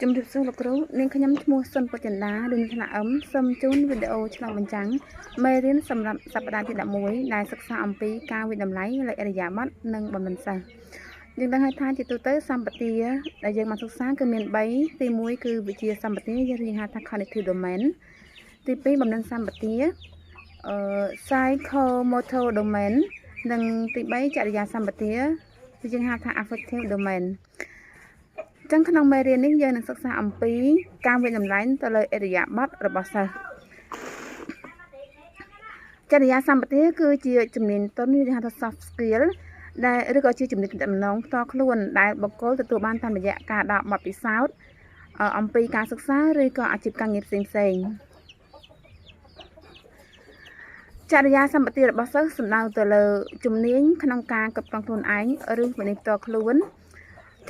ជំរាបសួរលោកគ្រូនាងខ្ញុំឈ្មោះសុនពុចិន្តាឬថ្នាក់សូមជូនវីដេអូឆ្លងបញ្ចាំងមេរៀនសម្រាប់សប្តាហ៍ទី11ដែលសិក្សាអំពីការវិតម្លៃលេខឥរិយាបថនិងបំណិនសាស្ត្រយើងដឹងហើយថាជាទូទៅសម្បទាដែលយើងមកសិក្សាគឺមាន3ទី1គឺវិជាសម្បទាយើងហៅថា cognitive domain ទី2បំណិនសម្បទាpsychomotor domain និងទី3ចរិយាសម្បទាយើងហៅថា affective domainចឹងក្នុងមេរៀននេះយើងនឹងសិក្សាអំពីការវិតម្លៃទៅលើឥរិយាបថរបស់សិស្សចរិយាសម្បទាគឺជាជំនាញទន់យើងហៅថា soft skill ដែលឬក៏ជាជំនាញតំណងផ្ទាល់ខ្លួនដែលបុគ្គលទទួលបានតាមរយៈការដកបទពិសោធន៍អំពីការសិក្សាឬក៏អាជីពការងារផ្សេងៗចរិយាសម្បទារបស់សិស្សសំដៅទៅលើជំនាញក្នុងការគ្រប់គ្រងខ្លួនឯងឬវិន័យផ្ទាល់ខ្លួន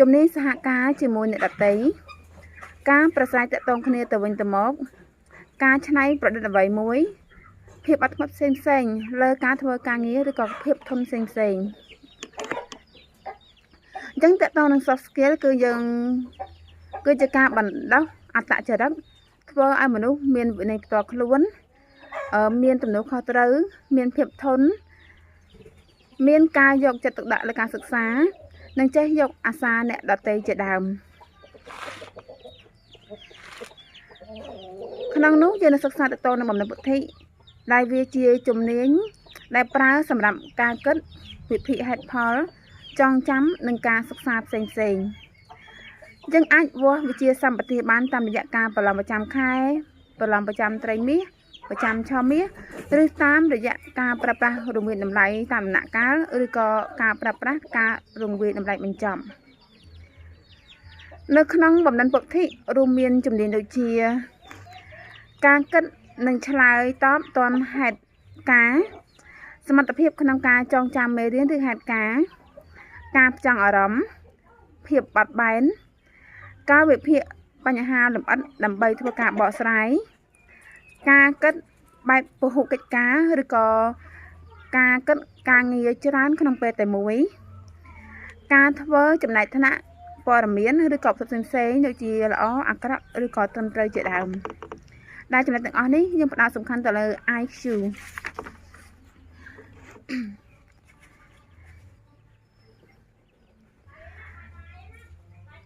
ជំនាញសហការជាមួយអ្នកដទៃការប្រស្រ័យទាក់ទងគ្នាទៅវិញទៅមកការច្នៃប្រឌិតអ្វីមួយភាពអត់ធ្មត់ផ្សេងៗលើការធ្វើការងារឬក៏ភាពធន់ផ្សេងៗអញ្ចឹងទាក់ទងនឹង soft skill គឺជាការបណ្ដុះអត្តចរិតធ្វើឲ្យមនុស្សមានវិន័យផ្ទាល់ខ្លួនមានទំនួលខុសត្រូវមានភាពធន់មានការយកចិត្តទុកដាក់លើការសិក្សានិងចេះយកអាសាអ្នកដទៃជាដើមក្នុងនោះយើងនឹងសិក្សាទៅនឹងបំណិនពុទ្ធិដែលវាជាជំនាញដែលប្រើសម្រាប់ការគិតវិភាគហេតុផលចងចាំនិងការសិក្សាផ្សេងៗយើងអាចវាស់វិជាសម្បទាបានតាមរយៈការប្រឡងប្រចាំខែប្រឡងប្រចាំត្រីមាសប្រចាំឆមាសឬតាមរយៈការប្រើប្រាស់រង្វាយតម្លៃតាមដំណាក់កាលឬក៏ការប្រើប្រាស់ការរង្វាយតម្លៃបញ្ចប់នៅក្នុងបំណិនពុទ្ធិរួមមានជំនាញដូចជាការគិតនិងឆ្លើយតបទាន់ហេតុការណ៍សមត្ថភាពក្នុងការចងចាំមេរៀនឬហេតុការណ៍ការផ្ចង់អារម្មណ៍ភាពបត់បែនការវិភាគបញ្ហាលម្អិតដើម្បីធ្វើការបកស្រាយការគិតបែបពហុកិច្ចការឬក៏ការគិតការងារច្រើនក្នុងពេលតែមួយការធ្វើចំណែកថ្នាក់ព័ត៌មានឬក៏ផ្សេងៗដូចជាល្អអាក្រក់ឬក៏ត្រឹមត្រូវជាដើមដែលចំណុចទាំងអស់នេះយើងផ្ដោតសំខាន់ទៅលើ IQ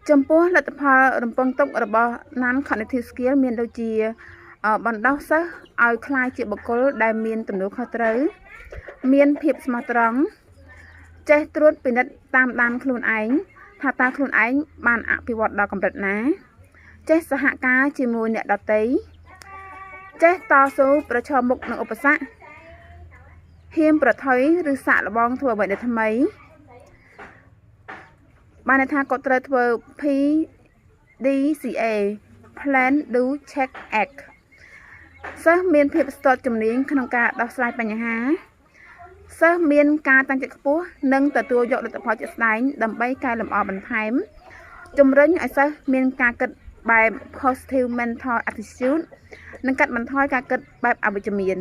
ចំពោះលទ្ធផលរំពឹងទុករបស់ non cognitive skill មានដូចជាបណ្ដុះសិស្សឲ្យក្លាយជាបុគ្គលដែលមានទំនួលខុសត្រូវមានភាពស្មោះត្រង់ចេះត្រួតពិនិត្យតាមដានខ្លួនឯងថាតើខ្លួនឯងបានអភិវឌ្ឍដល់កម្រិតណាចេះសហការជាមួយអ្នកដទៃចេះតស៊ូប្រឈមមុខនឹងឧបសគ្គហ៊ានប្រថុយឬសាកល្បងធ្វើអ្វីដែលថ្មីបានន័យថាគាត់ត្រូវធ្វើ PDCA Plan Do Check Act សិស្សមានភាពស្ទាត់ជំនាញក្នុងការដោះស្រាយបញ្ហាសិស្សមានការតាំងចិត្តខ្ពស់និងទទួលយកលទ្ធផលជាក់ស្ដែងដើម្បីកែលម្អបន្ថែមជំរុញឲ្យសិស្សមានការគិតបែប positive mental attitude និងកាត់បន្ថយការគិតបែបអវិជ្ជមាន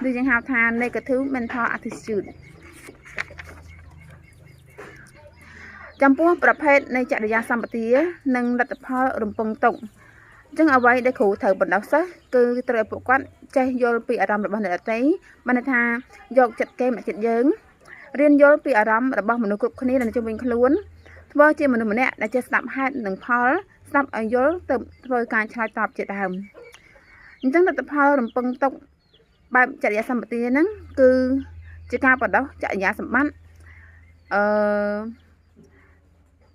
ឬយើងហៅថា negative mental attitude ចំពោះប្រភេទនៃចរិយាសម្បទានិងលទ្ធផលរំពឹងទុកអញ្ចឹងអ្វីដែលគ្រូត្រូវបណ្ដុះសិស្សគឺត្រូវឲ្យពួកគាត់ចេះយល់ពីអារម្មណ៍របស់អ្នកដទៃបានន័យថាយកចិត្តគេមកចិត្តយើងរៀនយល់ពីអារម្មណ៍របស់មនុស្សគ្រប់គ្នានៅជុំវិញខ្លួនធ្វើជាមនុស្សម្នាក់ដែលចេះស្ដាប់ហេតុនិងផលស្ដាប់ឲ្យយល់ទៅធ្វើការឆ្លើយតបជាដើមអញ្ចឹងលទ្ធផលរំពឹងទុកបែបចរិយាសម្បទាហ្នឹងគឺជាការបណ្ដុះចរិយាសម្បត្តិ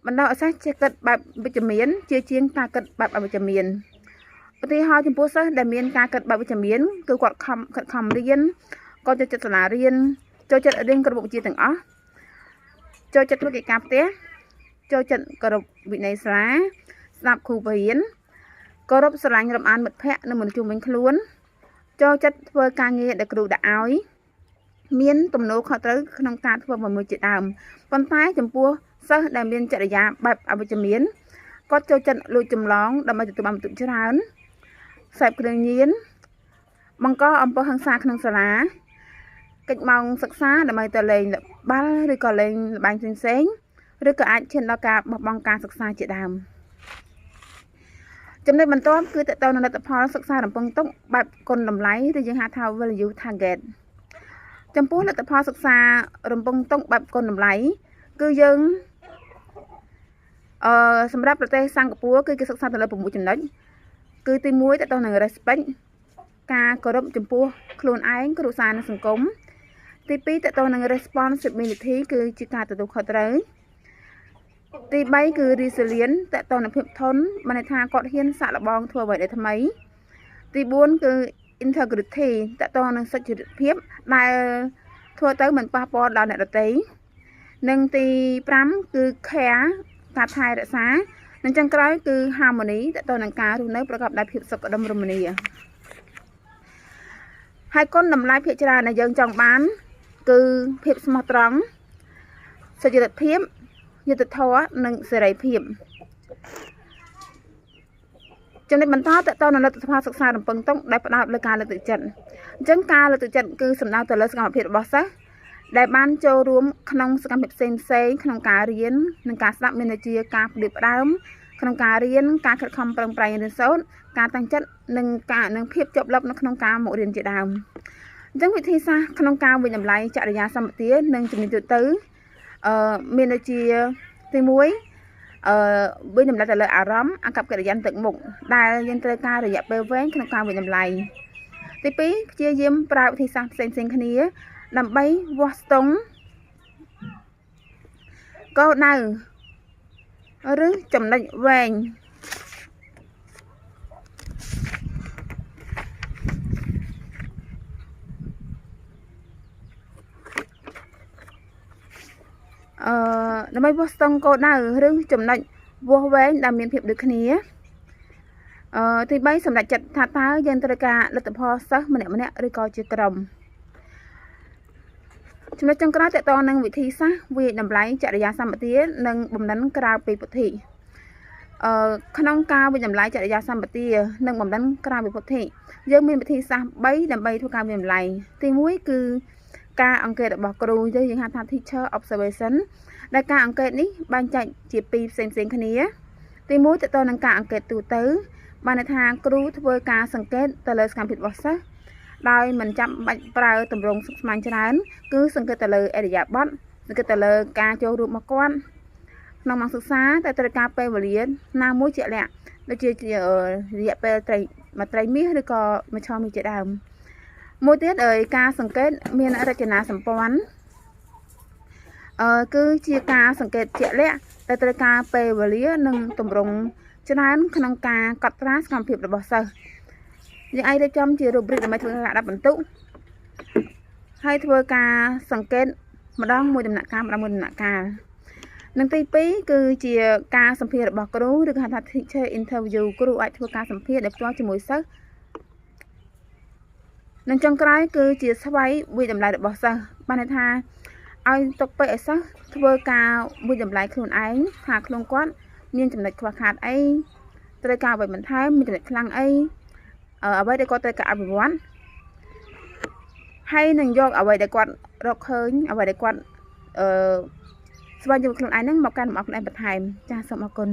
បណ្ដុះឲ្យសិស្សចេះគិតបែបវិជ្ជមានជាជាងការគិតបែបអវិជ្ជមានឧទាហរណ៍ចំពោះសិស្សដែលមានការគិតបែបវិជ្ជមានគឺគាត់ខិតខំរៀនគាត់ចូលចិត្តសាលារៀនចូលចិត្តរៀនគ្រប់មុខវិជ្ជាទាំងអស់ចូលចិត្តធ្វើកិច្ចការផ្ទះចូលចិត្តគោរពវិន័យសាលាស្ដាប់គ្រូបរៀនគោរពស្រឡាញ់រំអានមិត្តភ័ក្តិនិងមនុស្សជុំវិញខ្លួនចូលចិត្តធ្វើការងារដែលគ្រូដាក់ឲ្យមានទំនួលខុសត្រូវក្នុងការធ្វើមួយជាដើមប៉ុន្តែចំពោះសិស្សដែលមានចរិយាបែបអវិជ្ជមានគាត់ចូលចិត្តលួចចម្លងដើម្បីទទួលបានបន្ទុកច្រើនសេពគ្រឿងញៀនបង្កអំពើហិង្សាក្នុងសាលាកិច្ចម៉ោងសិក្សាដើម្បីទៅលេងបាល់ឬក៏លេងល្បែងផ្សេងៗឬក៏អាចឈានដល់ការបោះបង់ការសិក្សាជាដើម ចំណុចបន្ទាប់គឺតើតើលទ្ធផលសិក្សារំពឹងទុកបែបគុណតម្លៃឬយើងហៅថា value target ចំពោះលទ្ធផលសិក្សារំពឹងទុកបែបគុណតម្លៃគឺយើងសម្រាប់ប្រទេសសិង្ហបុរីគឺគេសិក្សាទៅលើ6ចំណុចគឺទី1តើតើនឹង respect ការគោរពចំពោះខ្លួនឯងគ្រួសារនិងសង្គមទី2តើតើនឹង responsibility គឺជាការទទួលខុសត្រូវទី3គឺ resilient តើតើនឹងភាពធន់បានន័យថាគាត់ហ៊ានសាកល្បងធ្វើអ្វីដែលថ្មីទី4គឺ integrity តើតើនឹងសុចរិតភាពដែលធ្វើទៅមិនប៉ះពាល់ដល់អ្នកដទៃនិងទី5គឺ care ការថែរក្សានិងចុងក្រោយគឺ harmony តើតើនឹងការរស់នៅប្រកបដោយភាពសុខដុមរមនាហើយគុណតម្លៃភាគច្រើនដែលយើងចង់បានគឺភាពស្មោះត្រង់សុចរិតភាពយុត្តិធម៌និងសេរីភាពចំណុចបន្តតើតើនៅលទ្ធផលសិក្សារំពឹងទុកដែលផ្ដោតលើការលើកទឹកចិត្តអញ្ចឹងការលើកទឹកចិត្តគឺសំដៅទៅលើសកម្មភាពរបស់សិស្សដែលបានចូលរួមក្នុងសកម្មភាពផ្សេងក្នុងការរៀននិងការស្ដាប់មានន័យជាការផ្ដៀបផ្ដើមក្នុងការរៀនការខិតខំប្រឹងប្រែងរៀនសូត្រការតាំងចិត្តនិងភាពជាប់លាប់នៅក្នុងការមករៀនជាដើមអញ្ចឹងវិធីសាស្ត្រក្នុងការវិនិច្ឆ័យតម្លៃចរិយាសម្បទានិងជំនាញទូទៅមានដូចជាទី1វិនិច្ឆ័យតម្លៃទៅលើអារម្មណ៍អកប្បកិរិយាទឹកមុខដែលយើងត្រូវការរយៈពេលវែងក្នុងការវិនិច្ឆ័យតម្លៃទី2ព្យាយាមប្រើវិធីសាស្ត្រផ្សេងគ្នាដើម្បីវាស់ស្ទង់គោលដៅឬចំណុចវែងដើម្បីវាស់ស្ទង់គោលដៅឬចំណុចវាស់វែងដែលមានភាពដូចគ្នាទី3សម្រាប់ចិត្តថាតើយើងត្រូវការលទ្ធផលសិស្សម្នាក់ឬក៏ជាក្រុមចំណុចចុងក្រោយតើតើនឹងវិធីសាស្ត្រវិតម្លៃចរិយាសម្បទានិងបំណិនក្រៅពីពុទ្ធិក្នុងការវិតម្លៃចរិយាសម្បទានិងបំណិនក្រៅពីពុទ្ធិយើងមានវិធីសាស្ត្រ3ដើម្បីធ្វើការវិតម្លៃទី1គឺការអង្កេតរបស់គ្រូយើងហៅថា teacher observation ដែលការអង្កេតនេះបែងចែកជា2ផ្សេងគ្នាទី1តើតើនឹងការអង្កេតទូទៅបានន័យថាគ្រូធ្វើការសង្កេតទៅលើសកម្មភាពរបស់សិស្សដោយមិនចាំបាច់ប្រើទម្រង់ស្មុគស្មាញច្រើនគឺសង្កេតទៅលើអរិយាប័ត្រសង្កេតទៅលើការចូលរួមរបស់គាត់ក្នុងម៉ោងសិក្សាតែត្រូវការពេលវេលាណាមួយជាក់លាក់ដូចជារយៈពេលមួយត្រីមាសឬក៏មួយឆមាសជាដើមមួយទៀតការសង្កេតមានរចនាសម្ព័ន្ធគឺជាការសង្កេតជាក់លាក់តែត្រូវការពេលវេលានិងទម្រង់ច្រើនក្នុងការកត់ត្រាសកម្មភាពរបស់សិស្សយើងអាចរៀបចំជារូបរាងដើម្បីធ្វើការដាក់បន្ទុកហើយធ្វើការសង្កេតម្ដងមួយដំណាក់កាលនិងទី2គឺជាការសម្ភាសរបស់គ្រូឬហៅថា teacher interview គ្រូអាចធ្វើការសម្ភាសដោយផ្ទាល់ជាមួយសិស្សនិងចុងក្រោយគឺជាស្វ័យវិតម្លៃរបស់សិស្សបានន័យថាឲ្យទុកពេលឲ្យសិស្សធ្វើការវិតម្លៃខ្លួនឯងថាខ្លួនគាត់មានចំណុចខ្វះខាតអីត្រូវការអ្វីបន្ថែមមានចំណុចខ្លាំងអីអ្វីដែលគាត់ត្រូវការអភិវឌ្ឍហើយនឹងយកអ្វីដែលគាត់រកឃើញអ្វីដែលគាត់ស្វែងយល់ខ្លួនឯងហ្នឹងមកកាន់របស់ខ្លួនឯងបន្ថែមចាសសូមអរគុណ